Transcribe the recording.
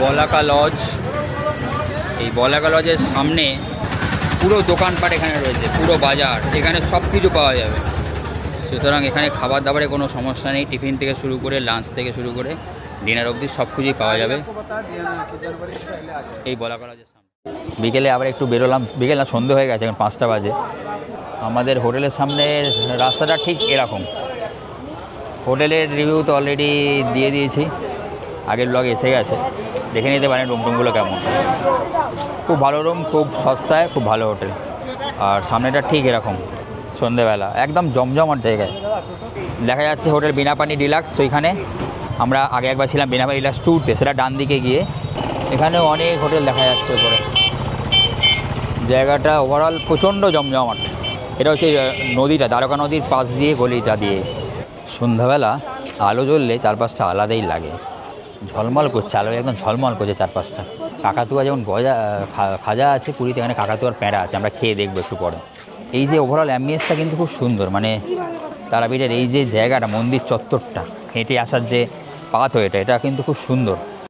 বলাকা lodge. এই বলাকা লজের সামনে পুরো দোকানপাট এখানে রয়েছে, পুরো বাজার, এখানে সব কিছু পাওয়া যাবে। সুতরাং এখানে খাবার দাবারের কোনো সমস্যা নেই, টিফিন থেকে শুরু করে লাঞ্চ থেকে শুরু করে ডিনার অবধি সব কিছুই পাওয়া যাবে এই বলাকা লজের সামনে। বিকেলে আবার একটু বেরোলাম, বিকেল না সন্ধে হয়ে গেছে, এখন 5টা বাজে। আমাদের হোটেলের সামনে রাস্তাটা ঠিক এরকম। হোটেলের রিভিউ তো অলরেডি দিয়ে দিয়েছি, আগের ব্লগে এসে গেছে, দেখে নিতে পারেন রুমগুলো কেমন। খুব ভালো রুম, খুব সস্তায়, খুব ভালো হোটেল। আর সামনেটা ঠিক এরকম, সন্ধেবেলা একদম জমজমাট জায়গায়। দেখা যাচ্ছে হোটেল বিনাপানি ডিলাক্স, সেইখানে আমরা আগে একবার ছিলাম বিনাপানি ডিলাক্স ট্যুরতে, সেটা ডান দিকে গিয়ে। এখানেও অনেক হোটেল দেখা যাচ্ছে উপরে। জায়গাটা ওভারঅল প্রচণ্ড জমজমাট। এটা হচ্ছে নদীটা, দ্বারকা নদীর পাশ দিয়ে গলিটা দিয়ে। সন্ধ্যাবেলা আলো জ্বললে চারপাশটা আলাদাই লাগে, ঝলমল করছে, আলো একদম ঝলমল করছে চারপাশটা। কাকাতুয়া যেমন খাজা আছে পুরীতে, এখানে কাকাতুয়ার প্যাঁড়া আছে, আমরা খেয়ে দেখবো একটু পরে। এই যে ওভারঅল অ্যাম্বিয়েন্সটা কিন্তু খুব সুন্দর, মানে তারাপীঠের এই যে জায়গাটা, মন্দির চত্বরটা, হেঁটে আসার যে পাথ, এটা কিন্তু খুব সুন্দর।